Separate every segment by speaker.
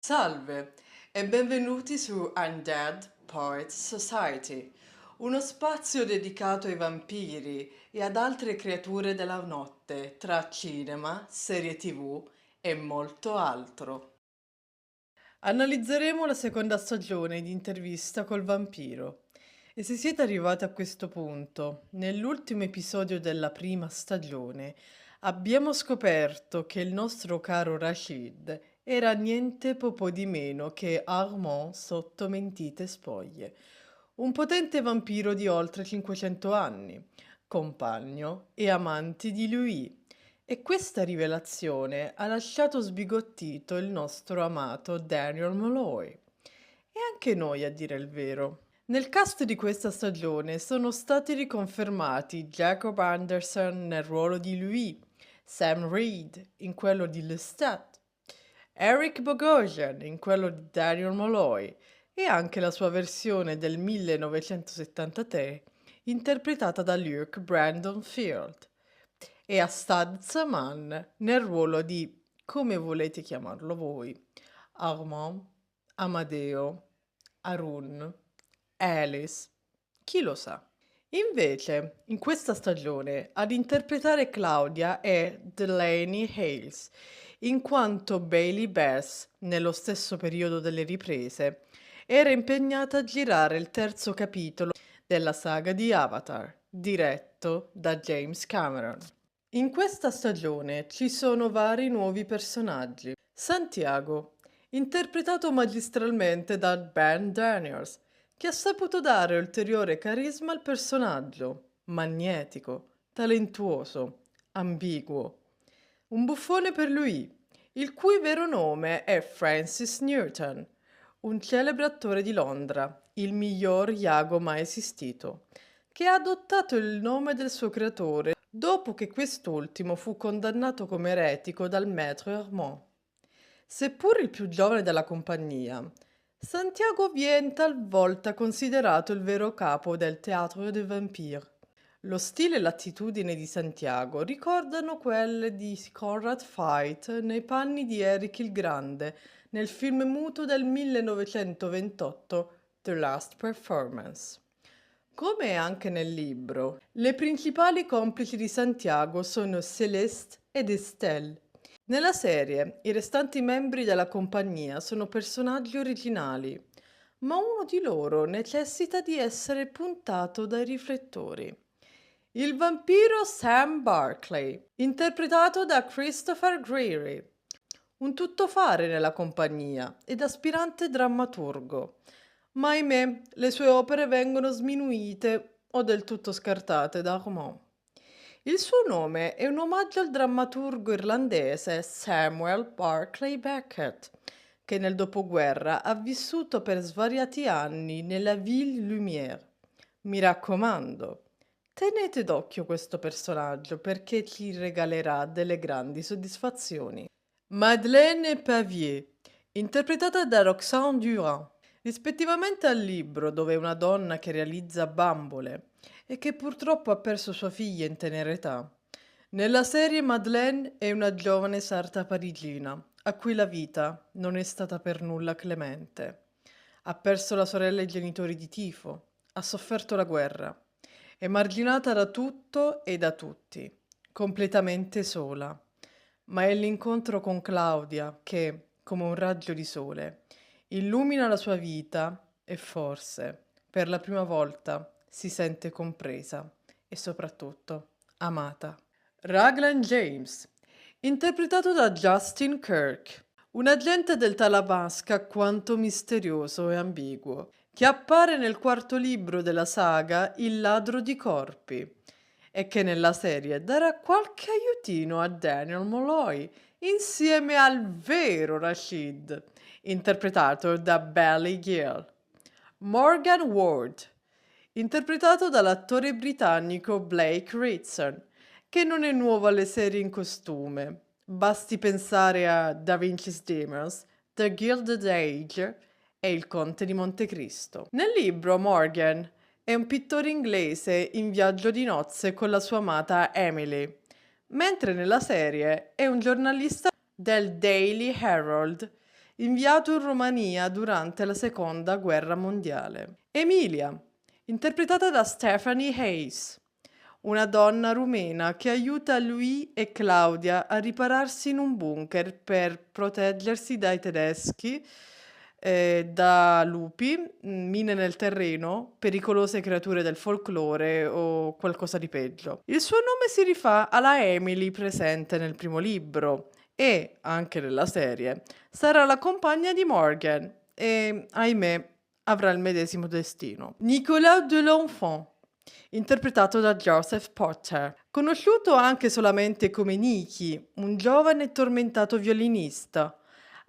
Speaker 1: Salve e benvenuti su Undead Poets Society, uno spazio dedicato ai vampiri e ad altre creature della notte, tra cinema, serie TV e molto altro. Analizzeremo la seconda stagione di Intervista col vampiro. E se siete arrivati a questo punto, nell'ultimo episodio della prima stagione, abbiamo scoperto che il nostro caro Rashid era niente poco di meno che Armand sotto mentite spoglie, un potente vampiro di oltre 500 anni, compagno e amante di Louis. E questa rivelazione ha lasciato sbigottito il nostro amato Daniel Malloy. E anche noi, a dire il vero. Nel cast di questa stagione sono stati riconfermati Jacob Anderson nel ruolo di Louis, Sam Reed in quello di Lestat, Eric Bogosian in quello di Daniel Malloy e anche la sua versione del 1973 interpretata da Luke Brandon Field e Astad Zaman nel ruolo di, come volete chiamarlo voi, Armand, Amadeo, Arun, Alice, chi lo sa. Invece, in questa stagione, ad interpretare Claudia è Delaney Hales, in quanto Bailey Bass, nello stesso periodo delle riprese, era impegnata a girare il terzo capitolo della saga di Avatar, diretto da James Cameron. In questa stagione ci sono vari nuovi personaggi. Santiago, interpretato magistralmente da Ben Daniels, che ha saputo dare ulteriore carisma al personaggio, magnetico, talentuoso, ambiguo. Un buffone per lui, il cui vero nome è Francis Newton, un celebre attore di Londra, il miglior Iago mai esistito, che ha adottato il nome del suo creatore dopo che quest'ultimo fu condannato come eretico dal maître Armand. Seppur il più giovane della compagnia, Santiago viene talvolta considerato il vero capo del Théâtre des Vampires. Lo stile e l'attitudine di Santiago ricordano quelle di Conrad Veidt nei panni di Eric il Grande nel film muto del 1928 The Last Performance. Come anche nel libro, le principali complici di Santiago sono Céleste ed Estelle. Nella serie, i restanti membri della compagnia sono personaggi originali, ma uno di loro necessita di essere puntato dai riflettori. Il vampiro Sam Barclay, interpretato da Christopher Greery, un tuttofare nella compagnia ed aspirante drammaturgo. Ma ahimè, le sue opere vengono sminuite o del tutto scartate da Armand. Il suo nome è un omaggio al drammaturgo irlandese Samuel Barclay Beckett, che nel dopoguerra ha vissuto per svariati anni nella Ville Lumière. Mi raccomando, tenete d'occhio questo personaggio perché ci regalerà delle grandi soddisfazioni. Madeleine Pavier, interpretata da Roxane Durand, rispettivamente al libro dove è una donna che realizza bambole e che purtroppo ha perso sua figlia in tenera età. Nella serie Madeleine è una giovane sarta parigina a cui la vita non è stata per nulla clemente. Ha perso la sorella e i genitori di tifo, ha sofferto la guerra, è marginata da tutto e da tutti, completamente sola. Ma è l'incontro con Claudia che, come un raggio di sole, illumina la sua vita e forse, per la prima volta, si sente compresa e soprattutto amata. Raglan James, interpretato da Justin Kirk, un agente del Talamasca quanto misterioso e ambiguo, che appare nel quarto libro della saga Il ladro di corpi e che nella serie darà qualche aiutino a Daniel Malloy insieme al vero Rashid, interpretato da Bailey Gill. Morgan Ward, interpretato dall'attore britannico Blake Ritson, che non è nuovo alle serie in costume. Basti pensare a Da Vinci's Demons, The Gilded Age e Il Conte di Montecristo. Nel libro Morgan è un pittore inglese in viaggio di nozze con la sua amata Emily, mentre nella serie è un giornalista del Daily Herald inviato in Romania durante la Seconda Guerra Mondiale. Emilia, interpretata da Stephanie Hayes, una donna rumena che aiuta Louis e Claudia a ripararsi in un bunker per proteggersi dai tedeschi, da lupi, mine nel terreno, pericolose creature del folklore o qualcosa di peggio. Il suo nome si rifà alla Emily presente nel primo libro e, anche nella serie, sarà la compagna di Morgan e, ahimè, avrà il medesimo destino. Nicolas Delenfant, interpretato da Joseph Potter, conosciuto anche solamente come Nicky, un giovane e tormentato violinista,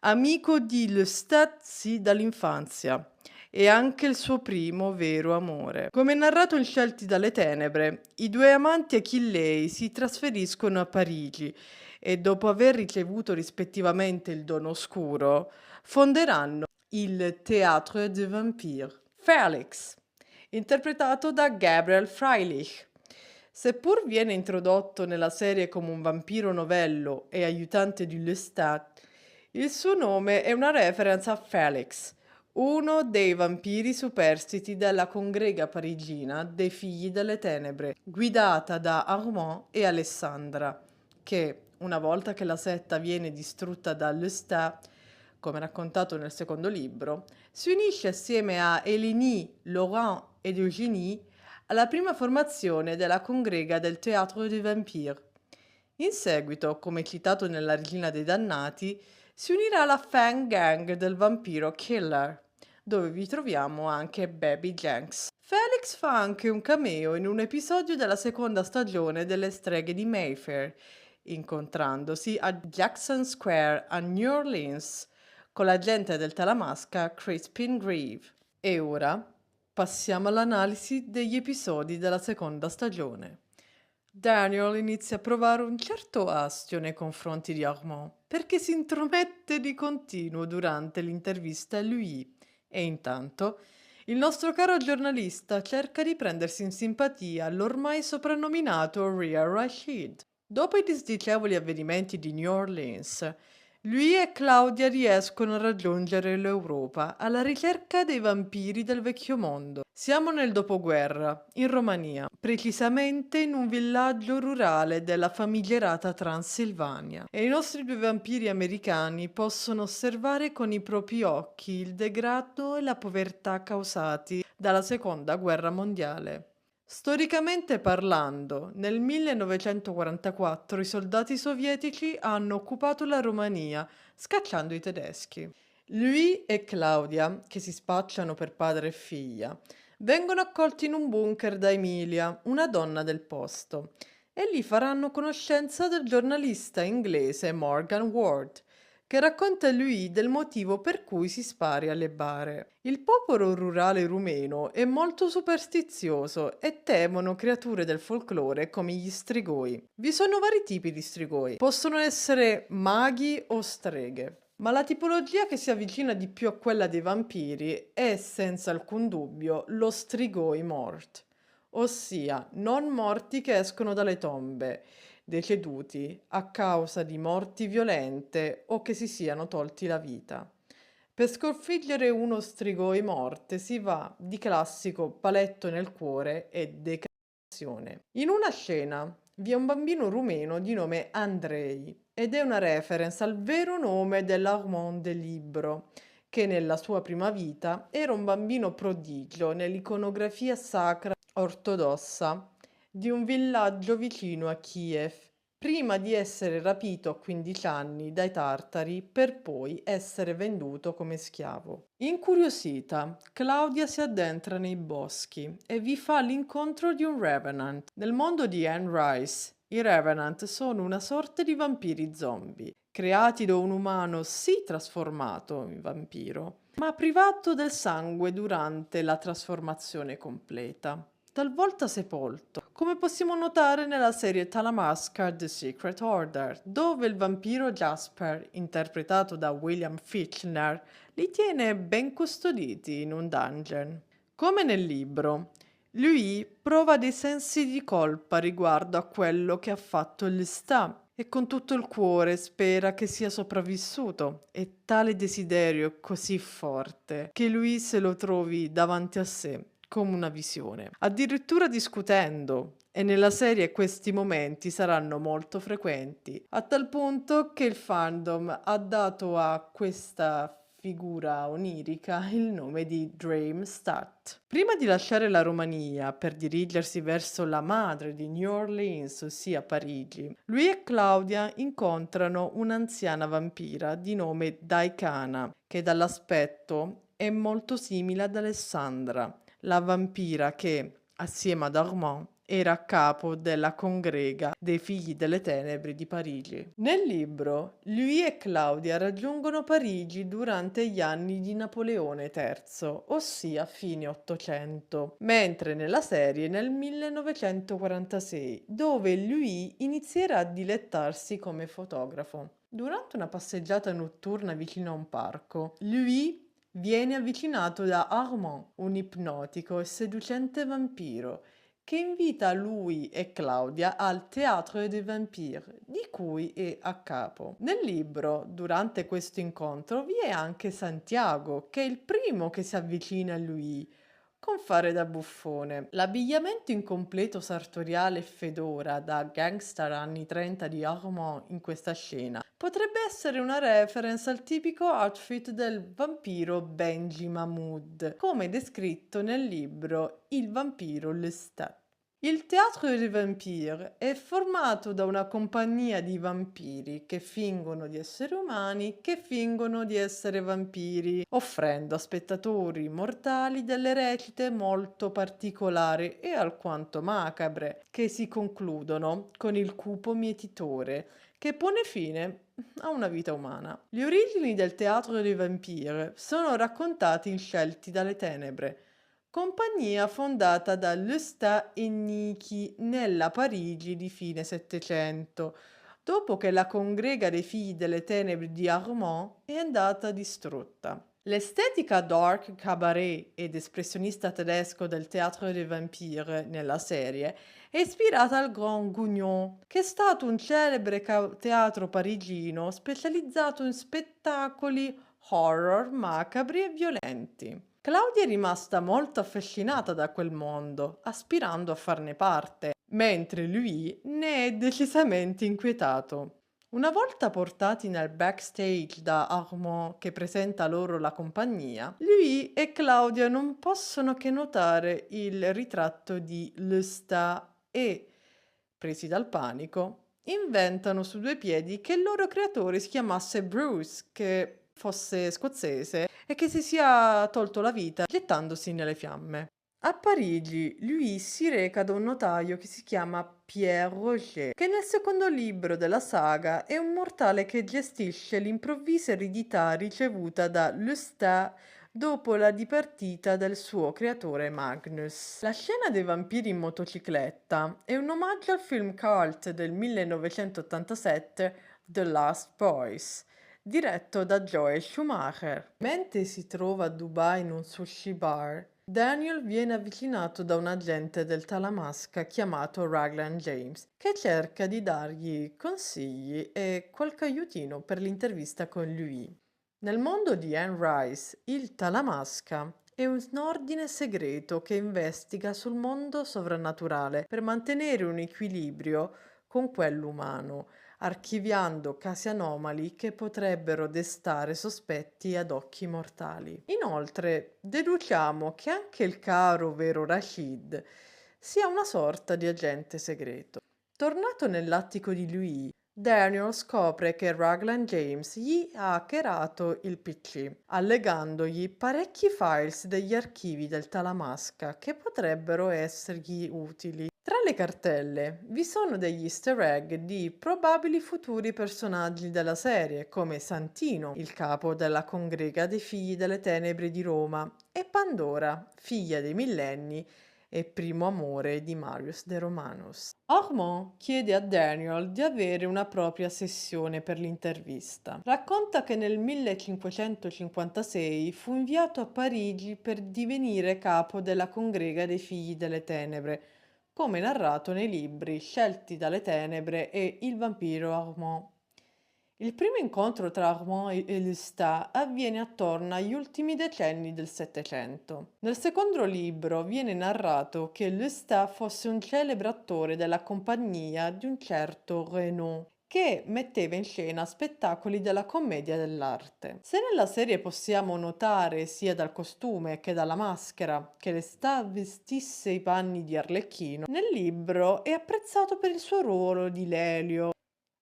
Speaker 1: amico di Lestat sin dall'infanzia, e anche il suo primo vero amore. Come narrato in Scelti dalle tenebre, i due amanti achillei si trasferiscono a Parigi e dopo aver ricevuto rispettivamente il dono oscuro, fonderanno il Théâtre des Vampires. Felix, interpretato da Gabriel Freilich. Seppur viene introdotto nella serie come un vampiro novello e aiutante di Lestat, il suo nome è una reference a Felix, uno dei vampiri superstiti della congrega parigina dei Figli delle Tenebre, guidata da Armand e Alessandra, che, una volta che la setta viene distrutta da Lestat, come raccontato nel secondo libro, si unisce assieme a Elénie, Laurent ed Eugénie alla prima formazione della congrega del Théâtre des Vampires. In seguito, come citato nella Regina dei Dannati, si unirà alla Fang Gang del vampiro Killer, dove vi troviamo anche Baby Jenks. Felix fa anche un cameo in un episodio della seconda stagione delle Streghe di Mayfair, incontrandosi a Jackson Square a New Orleans con l'agente del Talamasca Crispin Reeve. E ora passiamo all'analisi degli episodi della seconda stagione. Daniel inizia a provare un certo astio nei confronti di Armand perché si intromette di continuo durante l'intervista a lui e intanto il nostro caro giornalista cerca di prendersi in simpatia l'ormai soprannominato Rhea Rashid. Dopo i disdicevoli avvenimenti di New Orleans, lui e Claudia riescono a raggiungere l'Europa alla ricerca dei vampiri del vecchio mondo. Siamo nel dopoguerra, in Romania, precisamente in un villaggio rurale della famigerata Transilvania, e i nostri due vampiri americani possono osservare con i propri occhi il degrado e la povertà causati dalla Seconda Guerra Mondiale. Storicamente parlando, nel 1944 i soldati sovietici hanno occupato la Romania, scacciando i tedeschi. Lui e Claudia, che si spacciano per padre e figlia, vengono accolti in un bunker da Emilia, una donna del posto, e lì faranno conoscenza del giornalista inglese Morgan Ward, che racconta a lui del motivo per cui si spari alle bare. Il popolo rurale rumeno è molto superstizioso e temono creature del folklore come gli strigoi. Vi sono vari tipi di strigoi, possono essere maghi o streghe. Ma la tipologia che si avvicina di più a quella dei vampiri è senza alcun dubbio lo strigoi mort, ossia non morti che escono dalle tombe, deceduti a causa di morti violente o che si siano tolti la vita. Per sconfiggere uno strigoi morte si va di classico paletto nel cuore e decapitazione. In una scena vi è un bambino rumeno di nome Andrei ed è una reference al vero nome dell'Armand del libro, che nella sua prima vita era un bambino prodigio nell'iconografia sacra ortodossa di un villaggio vicino a Kiev, prima di essere rapito a 15 anni dai tartari per poi essere venduto come schiavo. Incuriosita, Claudia si addentra nei boschi e vi fa l'incontro di un Revenant. Nel mondo di Anne Rice, i Revenant sono una sorta di vampiri zombie, creati da un umano sì trasformato in vampiro, ma privato del sangue durante la trasformazione completa, talvolta sepolto, come possiamo notare nella serie Talamasca The Secret Order, dove il vampiro Jasper, interpretato da William Fichtner, li tiene ben custoditi in un dungeon. Come nel libro, lui prova dei sensi di colpa riguardo a quello che ha fatto Lestat e con tutto il cuore spera che sia sopravvissuto e tale desiderio è così forte che lui se lo trovi davanti a sé come una visione, addirittura discutendo. E nella serie questi momenti saranno molto frequenti, a tal punto che il fandom ha dato a questa figura onirica il nome di Dreamstat. Prima di lasciare la Romania per dirigersi verso la madre di New Orleans, ossia Parigi, lui e Claudia incontrano un'anziana vampira di nome Daikana, che dall'aspetto è molto simile ad Alessandra, la vampira che, assieme ad Armand, era a capo della congrega dei Figli delle Tenebre di Parigi. Nel libro, lui e Claudia raggiungono Parigi durante gli anni di Napoleone III, ossia fine Ottocento, mentre nella serie nel 1946, dove lui inizierà a dilettarsi come fotografo. Durante una passeggiata notturna vicino a un parco, lui viene avvicinato da Armand, un ipnotico e seducente vampiro, che invita lui e Claudia al Théâtre des Vampires, di cui è a capo. Nel libro, durante questo incontro, vi è anche Santiago, che è il primo che si avvicina a lui, con fare da buffone. L'abbigliamento incompleto sartoriale e fedora da gangster anni 30 di Armand in questa scena potrebbe essere una reference al tipico outfit del vampiro Benji Mahmood, come descritto nel libro Il vampiro Lestat. Il Théâtre des Vampires è formato da una compagnia di vampiri che fingono di essere umani, che fingono di essere vampiri, offrendo a spettatori mortali delle recite molto particolari e alquanto macabre, che si concludono con il cupo mietitore, che pone fine a una vita umana. Le origini del Théâtre des Vampires sono raccontate in Scelti dalle Tenebre, compagnia fondata da Lestat e Niki nella Parigi di fine Settecento, dopo che la congrega dei Figli delle Tenebre di Armand è andata distrutta. L'estetica dark cabaret ed espressionista tedesco del Théâtre des Vampires nella serie è ispirata al Grand Guignol, che è stato un celebre teatro parigino specializzato in spettacoli horror, macabri e violenti. Claudia è rimasta molto affascinata da quel mondo, aspirando a farne parte, mentre lui ne è decisamente inquietato. Una volta portati nel backstage da Armand che presenta loro la compagnia, lui e Claudia non possono che notare il ritratto di Lestat e, presi dal panico, inventano su due piedi che il loro creatore si chiamasse Bruce, che fosse scozzese e che si sia tolto la vita gettandosi nelle fiamme. A Parigi, lui si reca da un notaio che si chiama Pierre Roger, che nel secondo libro della saga è un mortale che gestisce l'improvvisa eredità ricevuta da Lestat dopo la dipartita del suo creatore Magnus. La scena dei vampiri in motocicletta è un omaggio al film cult del 1987 The Last Boys, diretto da Joel Schumacher. Mentre si trova a Dubai in un sushi bar, Daniel viene avvicinato da un agente del Talamasca chiamato Raglan James, che cerca di dargli consigli e qualche aiutino per l'intervista con lui. Nel mondo di Anne Rice, il Talamasca è un ordine segreto che investiga sul mondo sovrannaturale per mantenere un equilibrio con quello umano, archiviando casi anomali che potrebbero destare sospetti ad occhi mortali. Inoltre, deduciamo che anche il caro vero Rashid sia una sorta di agente segreto. Tornato nell'attico di lui, Daniel scopre che Raglan James gli ha hackerato il PC, allegandogli parecchi files degli archivi del Talamasca che potrebbero essergli utili. Tra le cartelle vi sono degli easter egg di probabili futuri personaggi della serie, come Santino, il capo della congrega dei Figli delle Tenebre di Roma, e Pandora, figlia dei Millenni e primo amore di Marius de Romanus. Armand chiede a Daniel di avere una propria sessione per l'intervista. Racconta che nel 1556 fu inviato a Parigi per divenire capo della congrega dei Figli delle Tenebre, come narrato nei libri Scelti dalle tenebre e Il vampiro Armand. Il primo incontro tra Armand e Lestat avviene attorno agli ultimi decenni del Settecento. Nel secondo libro viene narrato che Lestat fosse un celebre attore della compagnia di un certo Renaud, che metteva in scena spettacoli della commedia dell'arte. Se nella serie possiamo notare sia dal costume che dalla maschera che Lestat vestisse i panni di Arlecchino, nel libro è apprezzato per il suo ruolo di Lelio,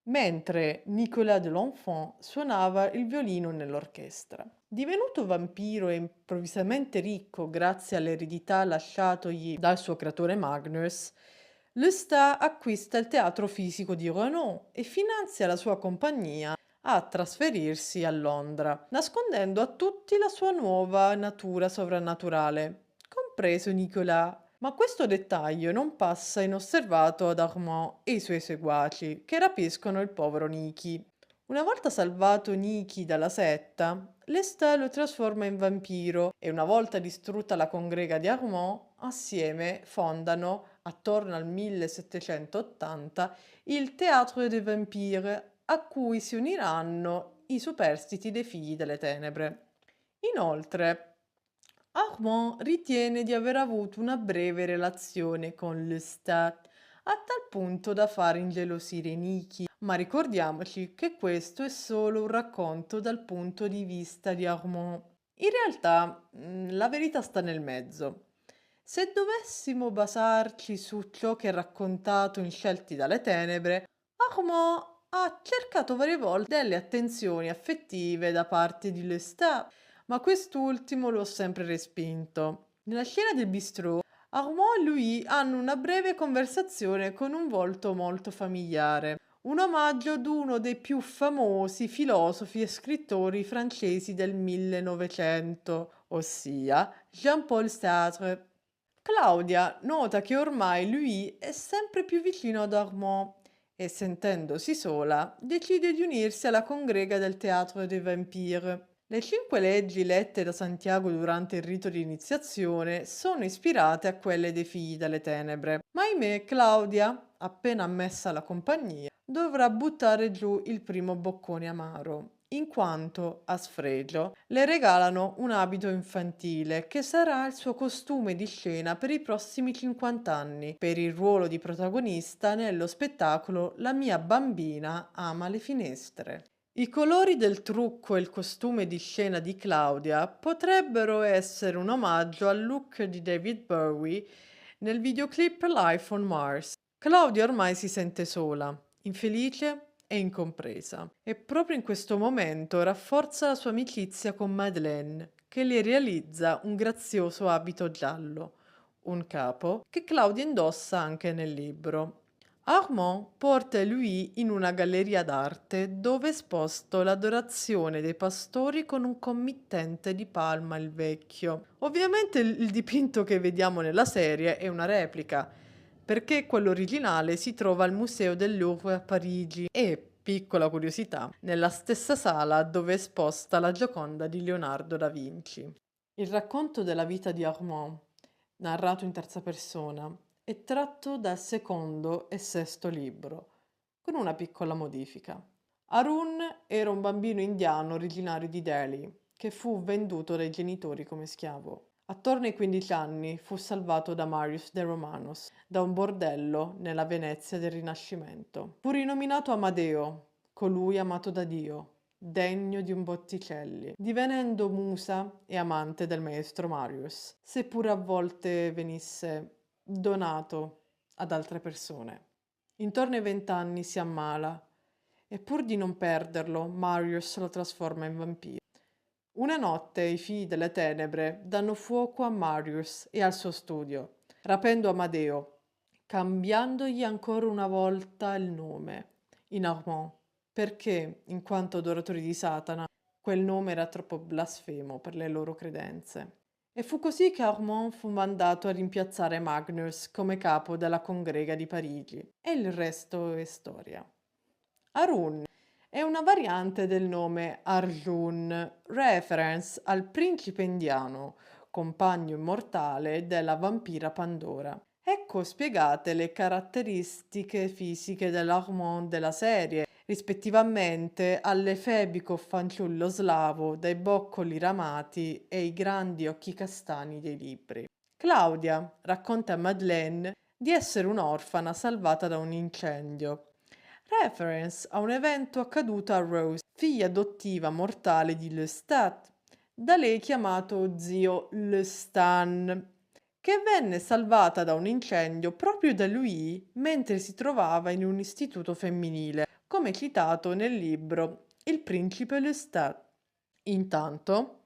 Speaker 1: mentre Nicolas de l'Enfant suonava il violino nell'orchestra. Divenuto vampiro e improvvisamente ricco grazie all'eredità lasciatogli dal suo creatore Magnus, Lestat acquista il teatro fisico di Renaud e finanzia la sua compagnia a trasferirsi a Londra, nascondendo a tutti la sua nuova natura sovrannaturale, compreso Nicolas. Ma questo dettaglio non passa inosservato ad Armand e i suoi seguaci, che rapiscono il povero Nicky. Una volta salvato Nicky dalla setta, Lestat lo trasforma in vampiro e una volta distrutta la congrega di Armand, assieme fondano, attorno al 1780, il Théâtre des Vampires, a cui si uniranno i superstiti dei Figli delle Tenebre. Inoltre, Armand ritiene di aver avuto una breve relazione con Lestat, a tal punto da far ingelosire Nicky, ma ricordiamoci che questo è solo un racconto dal punto di vista di Armand. In realtà, la verità sta nel mezzo. Se dovessimo basarci su ciò che è raccontato in Scelti dalle Tenebre, Armand ha cercato varie volte delle attenzioni affettive da parte di Lestat, ma quest'ultimo lo ha sempre respinto. Nella scena del bistrò, Armand e lui hanno una breve conversazione con un volto molto familiare, un omaggio ad uno dei più famosi filosofi e scrittori francesi del 1900, ossia Jean-Paul Sartre. Claudia nota che ormai lui è sempre più vicino ad Armand e, sentendosi sola, decide di unirsi alla congrega del Théâtre des Vampires. Le 5 leggi lette da Santiago durante il rito di iniziazione sono ispirate a quelle dei Figli delle Tenebre. Ma ahimè, Claudia, appena ammessa alla compagnia, dovrà buttare giù il primo boccone amaro, in quanto, a sfregio, le regalano un abito infantile che sarà il suo costume di scena per i prossimi 50 anni, per il ruolo di protagonista nello spettacolo La mia bambina ama le finestre. I colori del trucco e il costume di scena di Claudia potrebbero essere un omaggio al look di David Bowie nel videoclip Life on Mars. Claudia ormai si sente sola, infelice e incompresa. E proprio in questo momento rafforza la sua amicizia con Madeleine, che le realizza un grazioso abito giallo, un capo che Claudia indossa anche nel libro. Armand porta lui in una galleria d'arte dove è esposto l'Adorazione dei pastori con un committente di Palma il Vecchio. Ovviamente il dipinto che vediamo nella serie è una replica, perché quello originale si trova al Museo del Louvre a Parigi e, piccola curiosità, nella stessa sala dove è esposta la Gioconda di Leonardo da Vinci. Il racconto della vita di Armand, narrato in terza persona, è tratto dal secondo e sesto libro, con una piccola modifica. Arun era un bambino indiano originario di Delhi, che fu venduto dai genitori come schiavo. Attorno ai 15 anni fu salvato da Marius de Romanos, da un bordello nella Venezia del Rinascimento. Fu rinominato Amadeo, colui amato da Dio, degno di un Botticelli, divenendo musa e amante del maestro Marius, seppur a volte venisse donato ad altre persone. Intorno ai 20 anni si ammala e pur di non perderlo, Marius lo trasforma in vampiro. Una notte i Figli delle Tenebre danno fuoco a Marius e al suo studio, rapendo Amadeo, cambiandogli ancora una volta il nome, in Armand, perché, in quanto adoratori di Satana, quel nome era troppo blasfemo per le loro credenze. E fu così che Armand fu mandato a rimpiazzare Magnus come capo della congrega di Parigi. E il resto è storia. Arun è una variante del nome Arjun, reference al principe indiano, compagno immortale della vampira Pandora. Ecco spiegate le caratteristiche fisiche dell'Armand della serie, rispettivamente all'efebico fanciullo slavo dai boccoli ramati e i grandi occhi castani dei libri. Claudia racconta a Madeleine di essere un'orfana salvata da un incendio. Reference a un evento accaduto a Rose, figlia adottiva mortale di Lestat, da lei chiamato zio Lestan, che venne salvata da un incendio proprio da lui mentre si trovava in un istituto femminile, come citato nel libro Il principe Lestat. Intanto,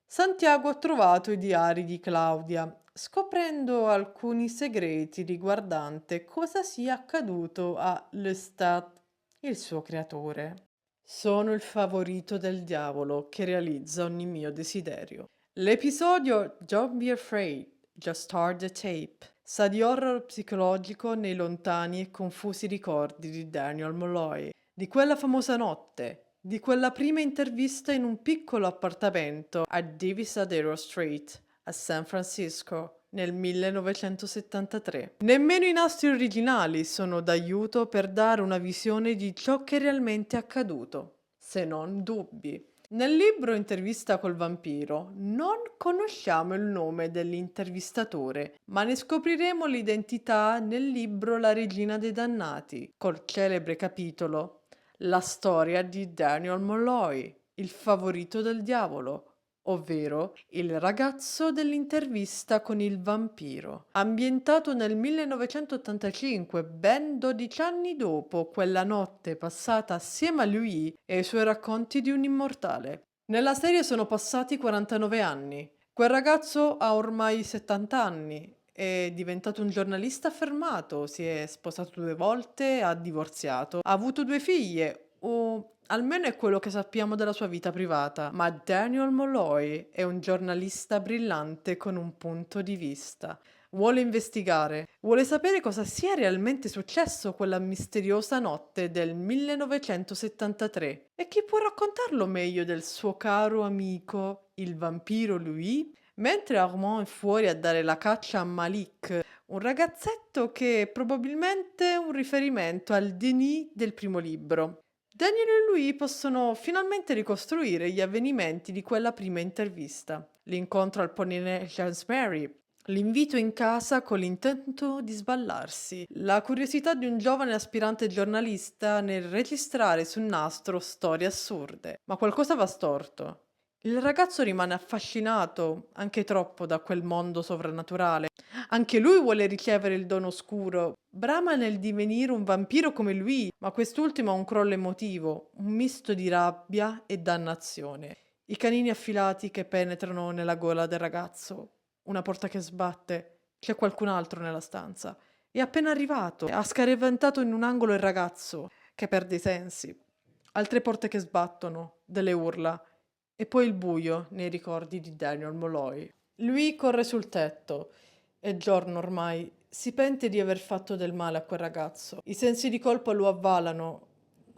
Speaker 1: Santiago ha trovato i diari di Claudia, scoprendo alcuni segreti riguardante cosa sia accaduto a Lestat, il suo creatore. Sono il favorito del diavolo che realizza ogni mio desiderio. L'episodio Don't Be Afraid, Just Start the Tape sa di horror psicologico nei lontani e confusi ricordi di Daniel Molloy, di quella famosa notte, di quella prima intervista in un piccolo appartamento a Divisadero Street, a San Francisco, nel 1973. Nemmeno i nastri originali sono d'aiuto per dare una visione di ciò che è realmente accaduto, se non dubbi. Nel libro Intervista col vampiro non conosciamo il nome dell'intervistatore, ma ne scopriremo l'identità nel libro La regina dei dannati, col celebre capitolo La storia di Daniel Molloy, il favorito del diavolo, ovvero il ragazzo dell'intervista con il vampiro, ambientato nel 1985, ben 12 anni dopo quella notte passata assieme a lui e ai suoi racconti di un immortale. Nella serie sono passati 49 anni. Quel ragazzo ha ormai 70 anni, è diventato un giornalista affermato, si è sposato 2 volte, ha divorziato, ha avuto 2 figlie, o almeno è quello che sappiamo della sua vita privata. Ma Daniel Molloy è un giornalista brillante con un punto di vista. Vuole investigare, vuole sapere cosa sia realmente successo quella misteriosa notte del 1973. E chi può raccontarlo meglio del suo caro amico, il vampiro Louis? Mentre Armand è fuori a dare la caccia a Malik, un ragazzetto che è probabilmente un riferimento al Denis del primo libro. Daniel e lui possono finalmente ricostruire gli avvenimenti di quella prima intervista. L'incontro al Polynesian's Mary, l'invito in casa con l'intento di sballarsi, la curiosità di un giovane aspirante giornalista nel registrare sul nastro storie assurde. Ma qualcosa va storto. Il ragazzo rimane affascinato, anche troppo, da quel mondo sovrannaturale. Anche lui vuole ricevere il dono oscuro. Brama nel divenire un vampiro come lui, ma quest'ultimo ha un crollo emotivo, un misto di rabbia e dannazione. I canini affilati che penetrano nella gola del ragazzo. Una porta che sbatte. C'è qualcun altro nella stanza. È appena arrivato. Ha scaraventato in un angolo il ragazzo, che perde i sensi. Altre porte che sbattono, delle urla. E poi il buio nei ricordi di Daniel Molloy. Lui corre sul tetto. È giorno ormai. Si pente di aver fatto del male a quel ragazzo. I sensi di colpa lo avvalano.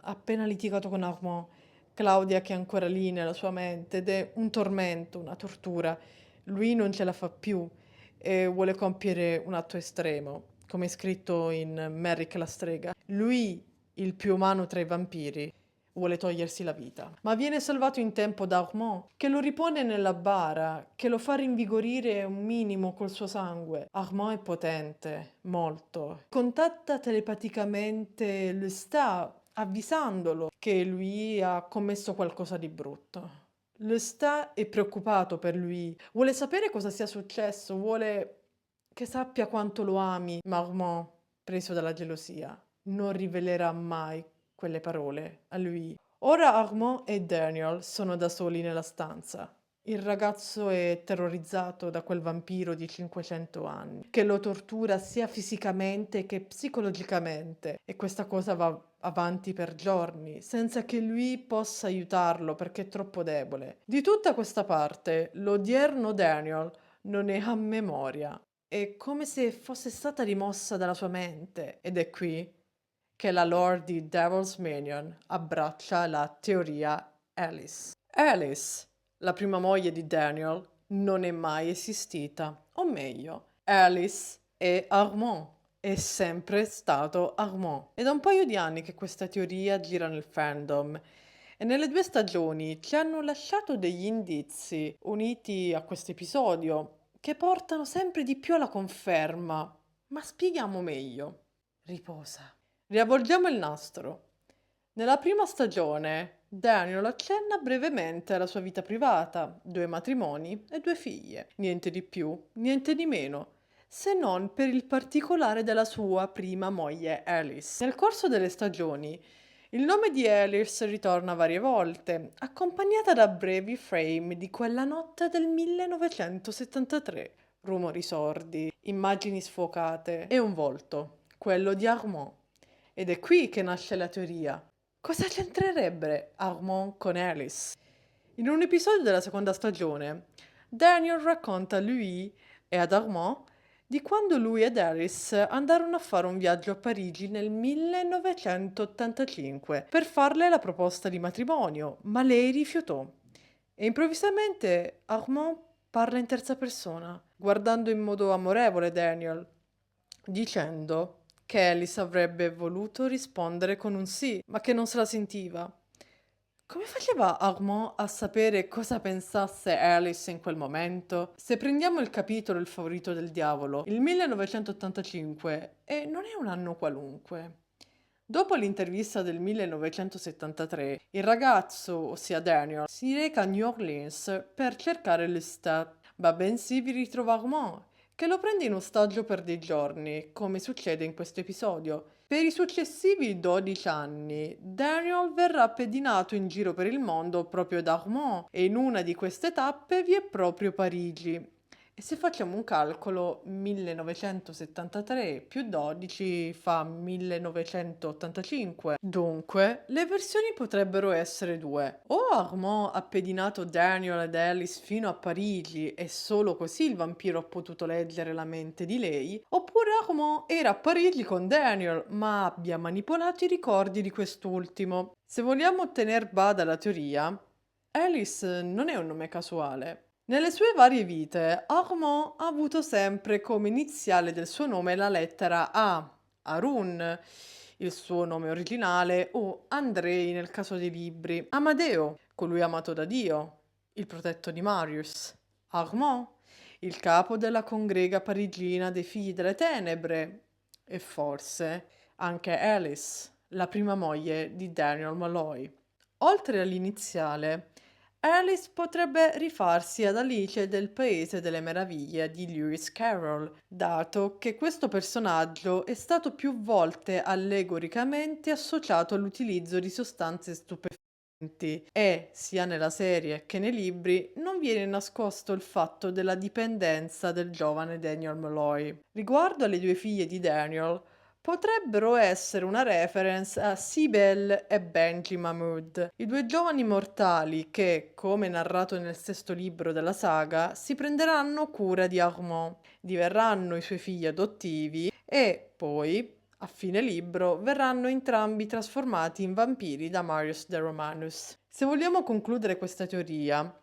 Speaker 1: Ha appena litigato con Armand. Claudia che è ancora lì nella sua mente ed è un tormento, una tortura. Lui non ce la fa più e vuole compiere un atto estremo, come è scritto in Merrick la strega. Lui, il più umano tra i vampiri, vuole togliersi la vita. Ma viene salvato in tempo da Armand, che lo ripone nella bara, che lo fa rinvigorire un minimo col suo sangue. Armand è potente, molto. Contatta telepaticamente Lestat, avvisandolo che lui ha commesso qualcosa di brutto. Lestat è preoccupato per lui, vuole sapere cosa sia successo, vuole che sappia quanto lo ami, ma Armand, preso dalla gelosia, non rivelerà mai quelle parole a lui. Ora Armand e Daniel sono da soli nella stanza. Il ragazzo è terrorizzato da quel vampiro di 500 anni, che lo tortura sia fisicamente che psicologicamente, e questa cosa va avanti per giorni, senza che lui possa aiutarlo perché è troppo debole. Di tutta questa parte, l'odierno Daniel non ne ha memoria. È come se fosse stata rimossa dalla sua mente, ed è qui che la lore di Devil's Minion abbraccia la teoria Alice. Alice, la prima moglie di Daniel, non è mai esistita. O meglio, Alice è Armand. È sempre stato Armand. È da un paio di anni che questa teoria gira nel fandom e nelle 2 stagioni ci hanno lasciato degli indizi, uniti a questo episodio, che portano sempre di più alla conferma. Ma spieghiamo meglio. Riposa. Riavvolgiamo il nastro. Nella prima stagione, Daniel accenna brevemente alla sua vita privata, 2 matrimoni e 2 figlie. Niente di più, niente di meno, se non per il particolare della sua prima moglie Alice. Nel corso delle stagioni, il nome di Alice ritorna varie volte, accompagnata da brevi frame di quella notte del 1973, rumori sordi, immagini sfocate e un volto, quello di Armand. Ed è qui che nasce la teoria. Cosa c'entrerebbe Armand con Alice? In un episodio della seconda stagione, Daniel racconta a lui e ad Armand di quando lui ed Alice andarono a fare un viaggio a Parigi nel 1985 per farle la proposta di matrimonio, ma lei rifiutò. E improvvisamente Armand parla in terza persona, guardando in modo amorevole Daniel, dicendo che Alice avrebbe voluto rispondere con un sì, ma che non se la sentiva. Come faceva Armand a sapere cosa pensasse Alice in quel momento? Se prendiamo il capitolo Il favorito del diavolo, il 1985 non è un anno qualunque. Dopo l'intervista del 1973, il ragazzo, ossia Daniel, si reca a New Orleans per cercare Lestat, ma bensì vi ritrova Armand, che lo prende in ostaggio per dei giorni, come succede in questo episodio. Per i successivi 12 anni, Daniel verrà pedinato in giro per il mondo proprio da Armand, e in una di queste tappe vi è proprio Parigi. E se facciamo un calcolo, 1973 più 12 fa 1985. Dunque, le versioni potrebbero essere due. O Armand ha pedinato Daniel ed Alice fino a Parigi e solo così il vampiro ha potuto leggere la mente di lei, oppure Armand era a Parigi con Daniel, ma abbia manipolato i ricordi di quest'ultimo. Se vogliamo tener bada alla teoria, Alice non è un nome casuale. Nelle sue varie vite, Armand ha avuto sempre come iniziale del suo nome la lettera A, Arun, il suo nome originale, o Andrei nel caso dei libri, Amadeo, colui amato da Dio, il protetto di Marius, Armand, il capo della congrega parigina dei Figli delle Tenebre, e forse anche Alice, la prima moglie di Daniel Malloy. Oltre all'iniziale, Alice potrebbe rifarsi ad Alice del Paese delle Meraviglie di Lewis Carroll, dato che questo personaggio è stato più volte allegoricamente associato all'utilizzo di sostanze stupefacenti e, sia nella serie che nei libri, non viene nascosto il fatto della dipendenza del giovane Daniel Malloy. Riguardo alle 2 figlie di Daniel, potrebbero essere una reference a Sibel e Benji Mahmood, i 2 giovani mortali che, come narrato nel sesto libro della saga, si prenderanno cura di Armand, diverranno i suoi figli adottivi e poi, a fine libro, verranno entrambi trasformati in vampiri da Marius de Romanus. Se vogliamo concludere questa teoria,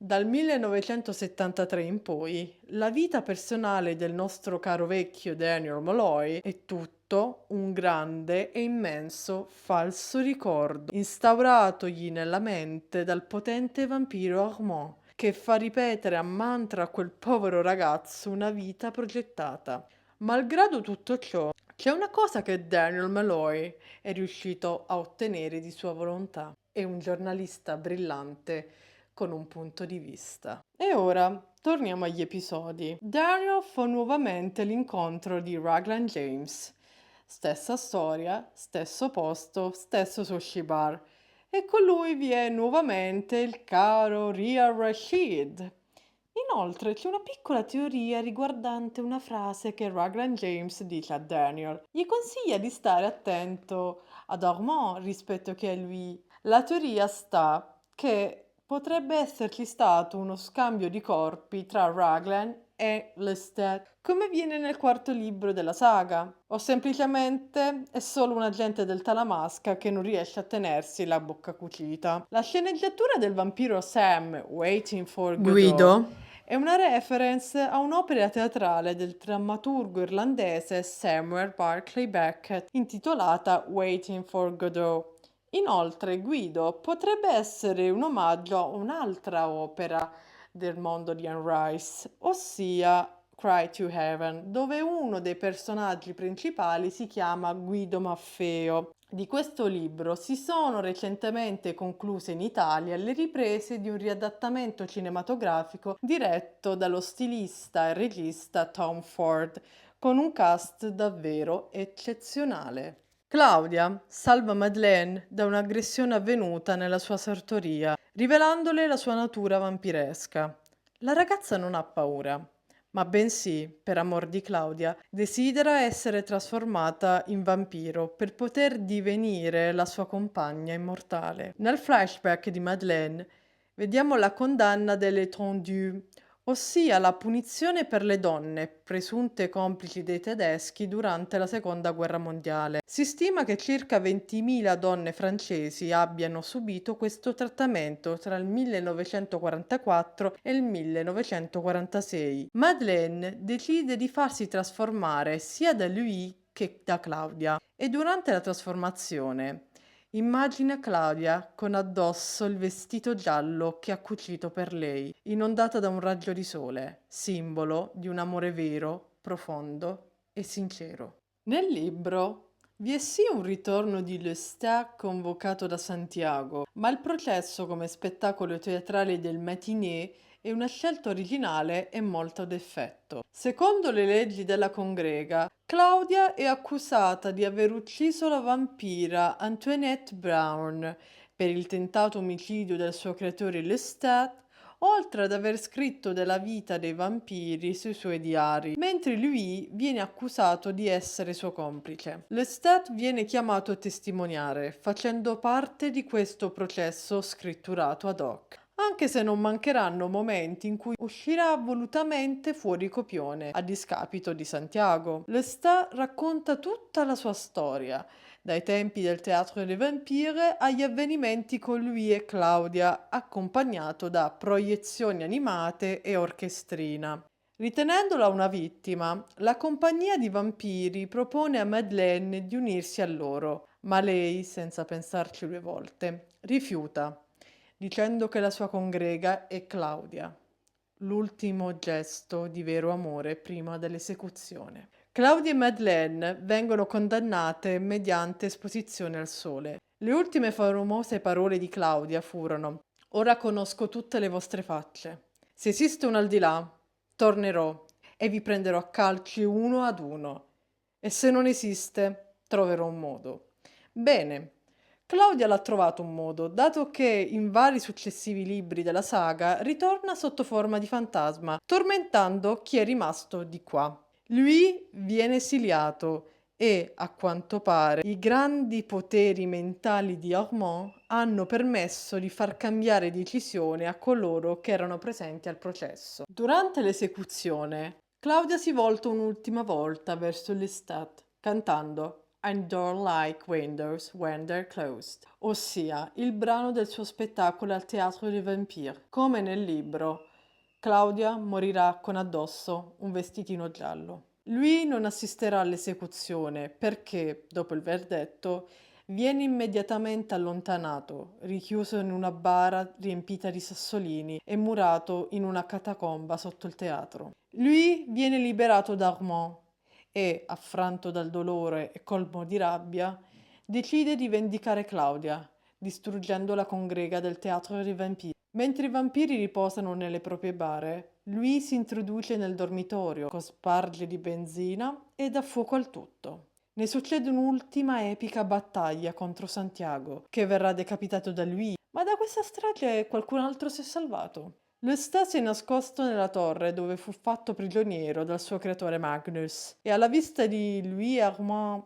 Speaker 1: dal 1973 in poi, la vita personale del nostro caro vecchio Daniel Malloy è tutto un grande e immenso falso ricordo, instauratogli nella mente dal potente vampiro Armand, che fa ripetere a mantra a quel povero ragazzo una vita progettata. Malgrado tutto ciò, c'è una cosa che Daniel Malloy è riuscito a ottenere di sua volontà. È un giornalista brillante con un punto di vista. E ora torniamo agli episodi. Daniel fa nuovamente l'incontro di Raglan James. Stessa storia, stesso posto, stesso sushi bar. E con lui vi è nuovamente il caro Ria Rashid. Inoltre c'è una piccola teoria riguardante una frase che Raglan James dice a Daniel. Gli consiglia di stare attento ad Armand rispetto che a lui. La teoria sta che potrebbe esserci stato uno scambio di corpi tra Raglan e Lestat, come viene nel quarto libro della saga, o semplicemente è solo un agente del Talamasca che non riesce a tenersi la bocca cucita. La sceneggiatura del vampiro Sam, Waiting for Godot,
Speaker 2: Guido,
Speaker 1: è una reference a un'opera teatrale del drammaturgo irlandese Samuel Barclay Beckett intitolata Waiting for Godot. Inoltre, Guido potrebbe essere un omaggio a un'altra opera del mondo di Anne Rice, ossia Cry to Heaven, dove uno dei personaggi principali si chiama Guido Maffeo. Di questo libro si sono recentemente concluse in Italia le riprese di un riadattamento cinematografico diretto dallo stilista e regista Tom Ford, con un cast davvero eccezionale. Claudia salva Madeleine da un'aggressione avvenuta nella sua sartoria, rivelandole la sua natura vampiresca. La ragazza non ha paura, ma bensì, per amor di Claudia, desidera essere trasformata in vampiro per poter divenire la sua compagna immortale. Nel flashback di Madeleine vediamo la condanna dell'étendue, ossia la punizione per le donne presunte complici dei tedeschi durante la Seconda Guerra Mondiale. Si stima che circa 20.000 donne francesi abbiano subito questo trattamento tra il 1944 e il 1946. Madeleine decide di farsi trasformare sia da lui che da Claudia e durante la trasformazione immagina Claudia con addosso il vestito giallo che ha cucito per lei, inondata da un raggio di sole, simbolo di un amore vero, profondo e sincero. Nel libro vi è sì un ritorno di Lestat convocato da Santiago, ma il processo come spettacolo teatrale del matinée è una scelta originale e molto ad effetto. Secondo le leggi della congrega, Claudia è accusata di aver ucciso la vampira Antoinette Brown per il tentato omicidio del suo creatore Lestat, oltre ad aver scritto della vita dei vampiri sui suoi diari, mentre lui viene accusato di essere suo complice. Lestat viene chiamato a testimoniare, facendo parte di questo processo scritturato ad hoc. Anche se non mancheranno momenti in cui uscirà volutamente fuori copione, a discapito di Santiago. Lestat racconta tutta la sua storia, dai tempi del Théâtre des Vampires agli avvenimenti con lui e Claudia, accompagnato da proiezioni animate e orchestrina. Ritenendola una vittima, la compagnia di vampiri propone a Madeleine di unirsi a loro, ma lei, senza pensarci due volte, rifiuta, dicendo che la sua congrega è Claudia, l'ultimo gesto di vero amore prima dell'esecuzione. Claudia e Madeleine vengono condannate mediante esposizione al sole. Le ultime famose parole di Claudia furono: "Ora conosco tutte le vostre facce. Se esiste un al di là, tornerò e vi prenderò a calci uno ad uno. E se non esiste, troverò un modo." Bene, Claudia l'ha trovato un modo, dato che in vari successivi libri della saga ritorna sotto forma di fantasma, tormentando chi è rimasto di qua. Lui viene esiliato e, a quanto pare, i grandi poteri mentali di Armand hanno permesso di far cambiare decisione a coloro che erano presenti al processo. Durante l'esecuzione, Claudia si volta un'ultima volta verso Lestat, cantando I don't like windows when they're closed, ossia il brano del suo spettacolo al Théâtre des Vampires. Come nel libro, Claudia morirà con addosso un vestitino giallo. Lui non assisterà all'esecuzione perché, dopo il verdetto, viene immediatamente allontanato, richiuso in una bara riempita di sassolini e murato in una catacomba sotto il teatro. Lui viene liberato da Armand e, affranto dal dolore e colmo di rabbia, decide di vendicare Claudia, distruggendo la congrega del Teatro dei Vampiri. Mentre i vampiri riposano nelle proprie bare, lui si introduce nel dormitorio, con sparge di benzina e dà fuoco al tutto. Ne succede un'ultima epica battaglia contro Santiago, che verrà decapitato da lui, ma da questa strage qualcun altro si è salvato. Lestat si è nascosto nella torre dove fu fatto prigioniero dal suo creatore Magnus e alla vista di lui e Armand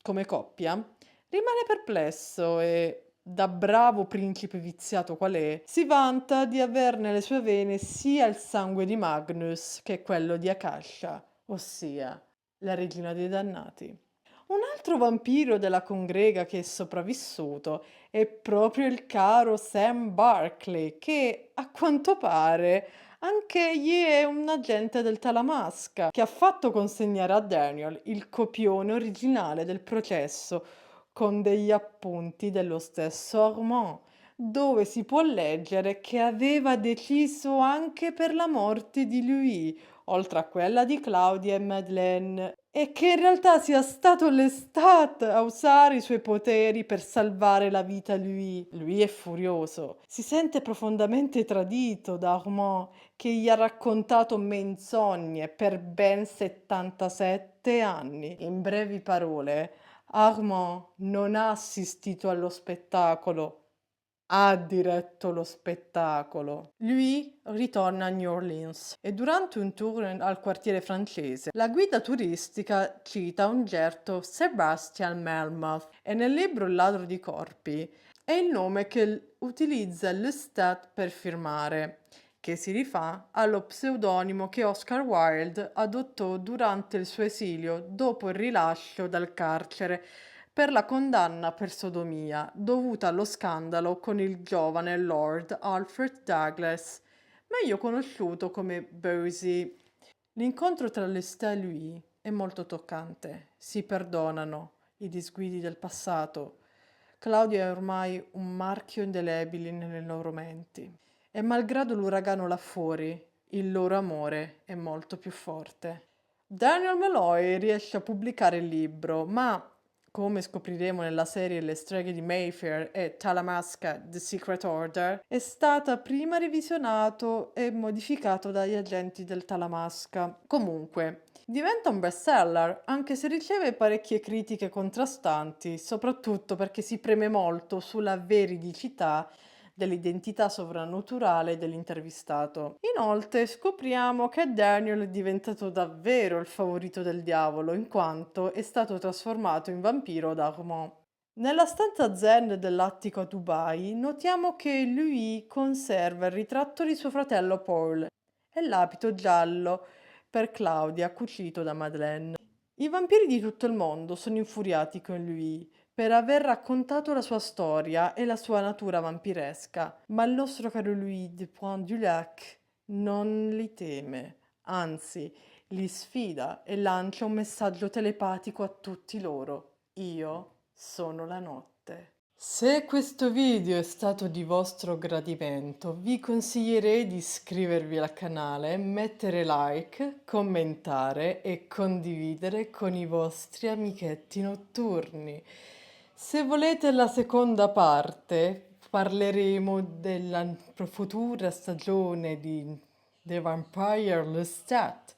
Speaker 1: come coppia rimane perplesso e, da bravo principe viziato qual è, si vanta di aver nelle sue vene sia il sangue di Magnus che quello di Akasha, ossia la regina dei dannati. Un altro vampiro della congrega che è sopravvissuto è proprio il caro Sam Barclay, che a quanto pare Anche egli è un agente del Talamasca che ha fatto consegnare a Daniel il copione originale del processo con degli appunti dello stesso Armand, dove si può leggere che aveva deciso anche per la morte di lui, oltre a quella di Claudia e Madeleine, e che in realtà sia stato Lestat a usare i suoi poteri per salvare la vita a lui. Lui è furioso, si sente profondamente tradito da Armand che gli ha raccontato menzogne per ben 77 anni. In brevi parole, Armand non ha assistito allo spettacolo, ha diretto lo spettacolo. Lui ritorna a New Orleans e durante un tour al quartiere francese, la guida turistica cita un certo Sebastian Melmoth e nel libro Il ladro di corpi è il nome che utilizza Lestat per firmare, che si rifà allo pseudonimo che Oscar Wilde adottò durante il suo esilio dopo il rilascio dal carcere per la condanna per sodomia dovuta allo scandalo con il giovane Lord Alfred Douglas, meglio conosciuto come Bosie. L'incontro tra Lestat e lui è molto toccante. Si perdonano i disguidi del passato. Claudia è ormai un marchio indelebile nelle loro menti. E malgrado l'uragano là fuori, il loro amore è molto più forte. Daniel Malloy riesce a pubblicare il libro, ma come scopriremo nella serie Le streghe di Mayfair e Talamasca The Secret Order, è stata prima revisionato e modificato dagli agenti del Talamasca. Comunque, diventa un bestseller, anche se riceve parecchie critiche contrastanti, soprattutto perché si preme molto sulla veridicità dell'identità sovrannaturale dell'intervistato. Inoltre scopriamo che Daniel è diventato davvero il favorito del diavolo, in quanto è stato trasformato in vampiro da Armand. Nella stanza zen dell'attico a Dubai notiamo che lui conserva il ritratto di suo fratello Paul e l'abito giallo per Claudia cucito da Madeleine. I vampiri di tutto il mondo sono infuriati con lui per aver raccontato la sua storia e la sua natura vampiresca, ma il nostro caro Louis de Pointe-du-Lac non li teme, anzi li sfida e lancia un messaggio telepatico a tutti loro. Io sono la notte. Se questo video è stato di vostro gradimento, vi consiglierei di iscrivervi al canale, mettere like, commentare e condividere con i vostri amichetti notturni. Se volete la seconda parte, parleremo della futura stagione di The Vampire Lestat,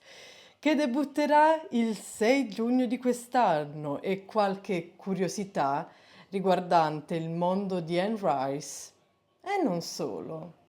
Speaker 1: che debutterà il 6 giugno di quest'anno e qualche curiosità riguardante il mondo di Anne Rice e non solo.